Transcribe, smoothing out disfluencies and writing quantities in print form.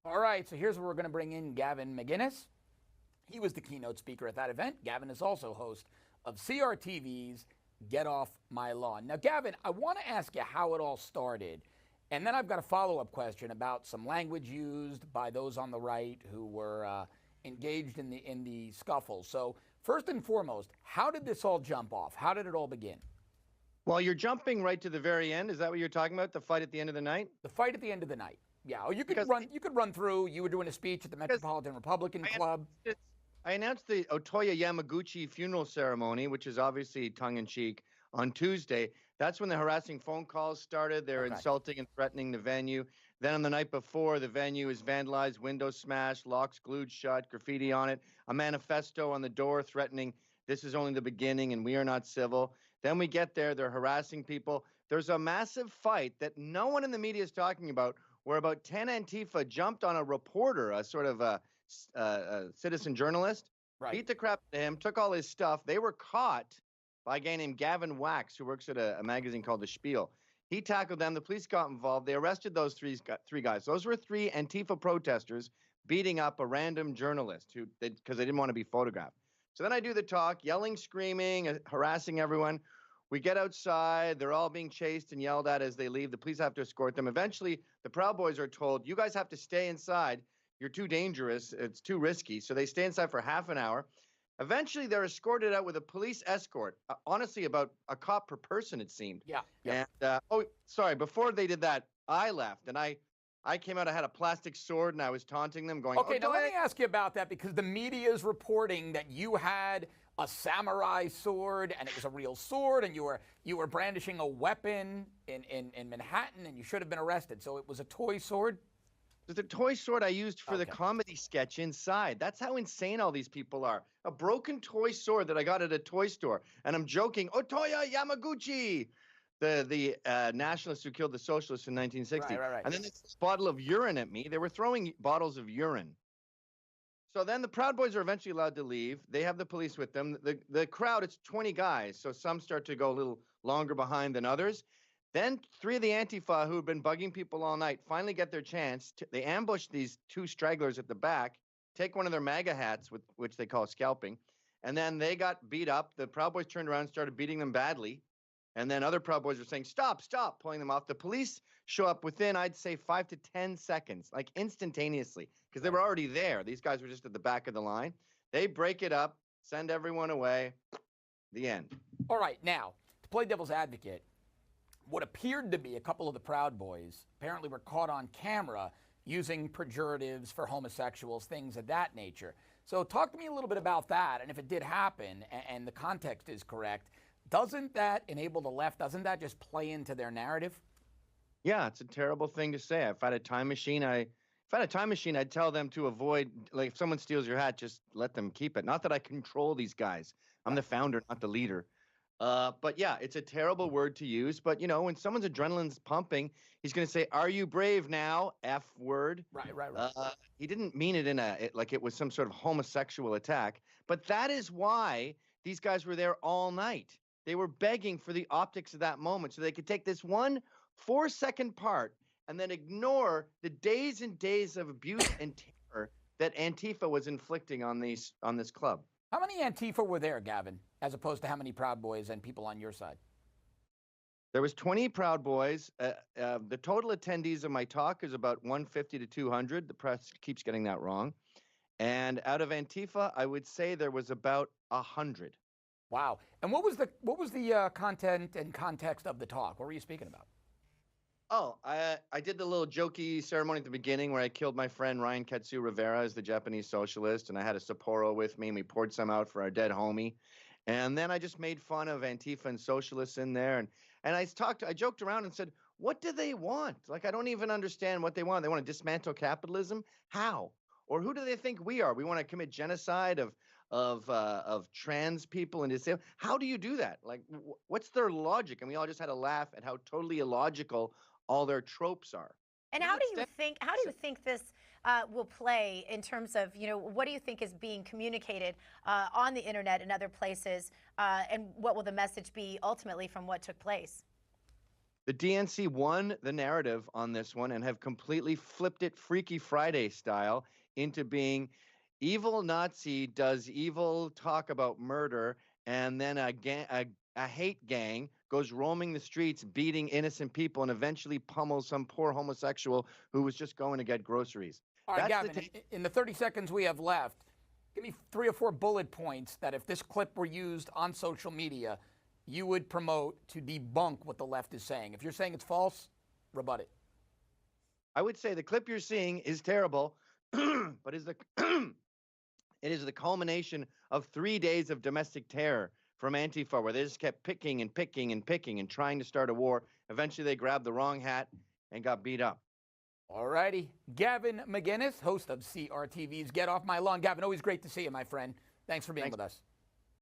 All right, so here's where we're going to bring in Gavin McInnes. He was the keynote speaker at that event. Gavin is also host of CRTV's Get Off My Lawn. Now, Gavin, I want to ask you how it all started, and then I've got a follow-up question about some language used by those on the right who were engaged in the scuffle. So, first and foremost, how did this all jump off? How did it all begin? Well, you're jumping right to the very end. Is that what you're talking about? The fight at the end of the night? The fight at the end of the night. Yeah. Or you could run through. You were doing a speech at the Metropolitan Republican Club. I announced the Otoya Yamaguchi funeral ceremony, which is obviously tongue-in-cheek, on Tuesday. That's when the harassing phone calls started. They're insulting and threatening the venue. Then on the night before, the venue is vandalized, windows smashed, locks glued shut, graffiti on it, a manifesto on the door threatening, this is only the beginning and we are not civil. Then we get there, they're harassing people. There's a massive fight that no one in the media is talking about, where about 10 Antifa jumped on a reporter, a sort of a citizen journalist, beat the crap out of him, took all his stuff. They were caught by a guy named Gavin Wax, who works at a magazine called The Spiel. He tackled them. The police got involved. They arrested those three guys. Those were three Antifa protesters beating up a random journalist because they didn't want to be photographed. So then I do the talk, yelling, screaming, harassing everyone. We get outside. They're all being chased and yelled at as they leave. The police have to escort them. Eventually, the Proud Boys are told, you guys have to stay inside. You're too dangerous. It's too risky. So they stay inside for half an hour. Eventually, they're escorted out with a police escort. Honestly, about a cop per person, it seemed. Yeah. And before they did that, I left. And I came out, I had a plastic sword, and I was taunting them, going, okay, now let me ask you about that, because the media is reporting that you had a samurai sword, and it was a real sword, and you were brandishing a weapon in Manhattan, and you should have been arrested. So it was a toy sword? It was a toy sword I used for the comedy sketch inside. That's how insane all these people are. A broken toy sword that I got at a toy store. And I'm joking, Otoya Yamaguchi, the nationalists who killed the socialists in 1960. Right. And then this bottle of urine at me. They were throwing bottles of urine. So then the Proud Boys are eventually allowed to leave. They have the police with them. The crowd, it's 20 guys. So some start to go a little longer behind than others. Then three of the Antifa who had been bugging people all night finally get their chance. They ambush these two stragglers at the back, take one of their MAGA hats, which they call scalping, and then they got beat up. The Proud Boys turned around and started beating them badly. And then other Proud Boys were saying, stop, pulling them off. The police show up within, I'd say, 5 to 10 seconds, like instantaneously, because they were already there. These guys were just at the back of the line. They break it up, send everyone away. The end. All right, now, to play devil's advocate, what appeared to be a couple of the Proud Boys apparently were caught on camera using pejoratives for homosexuals, things of that nature. So talk to me a little bit about that, and if it did happen, and the context is correct, doesn't that enable the left, doesn't that just play into their narrative? Yeah, it's a terrible thing to say. If I had a time machine, I'd tell them to avoid, like, if someone steals your hat, just let them keep it. Not that I control these guys. I'm the founder, not the leader. But yeah, it's a terrible word to use. But, you know, when someone's adrenaline's pumping, he's going to say, are you brave now? F word. Right. He didn't mean it like it was some sort of homosexual attack. But that is why these guys were there all night. They were begging for the optics of that moment so they could take this 1 4-second part and then ignore the days and days of abuse and terror that Antifa was inflicting on this club. How many Antifa were there, Gavin, as opposed to how many Proud Boys and people on your side? There was 20 Proud Boys. The total attendees of my talk is about 150 to 200. The press keeps getting that wrong. And out of Antifa, I would say there was about 100. Wow. And what was the content and context of the talk? What were you speaking about? Oh, I did the little jokey ceremony at the beginning where I killed my friend Ryan Katsu Rivera as the Japanese socialist, and I had a Sapporo with me, and we poured some out for our dead homie. And then I just made fun of Antifa and socialists in there, and I joked around and said, what do they want? Like, I don't even understand what they want. They want to dismantle capitalism? How? Or who do they think we are? We want to commit genocide of trans people and disabled. How do you do that? Like, what's their logic? And we all just had a laugh at how totally illogical all their tropes are. And how do you think this will play in terms of, you know, what do you think is being communicated on the internet and other places, and what will the message be ultimately from what took place? The DNC won the narrative on this one and have completely flipped it Freaky Friday style into being evil Nazi does evil talk about murder, and then a hate gang goes roaming the streets, beating innocent people, and eventually pummels some poor homosexual who was just going to get groceries. All right, That's Gavin, in the 30 seconds we have left, give me 3 or 4 bullet points that if this clip were used on social media, you would promote to debunk what the left is saying. If you're saying it's false, rebut it. I would say the clip you're seeing is terrible, but it is the culmination of 3 days of domestic terror from Antifa, where they just kept picking and picking and picking and trying to start a war. Eventually, they grabbed the wrong hat and got beat up. All righty. Gavin McInnes, host of CRTV's Get Off My Lawn. Gavin, always great to see you, my friend. Thanks for being with us.